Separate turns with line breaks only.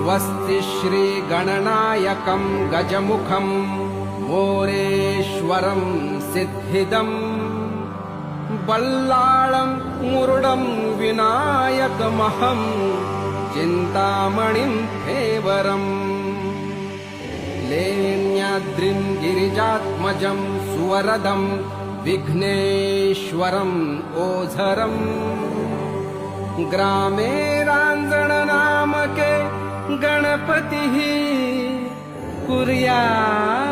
स्वस्ति श्रीगणनायकं गजमुखं मोरेश्वरं सिद्धिदं बल्लाळं मुरुडं विनायकमहं चिन्तामणिं फेवरम् लेण्याद्रिं गिरिजात्मजं सुवरदं विघ्नेश्वरम् ओझरम् ग्रामे रांजणनामके गणपतिः कुर्यात्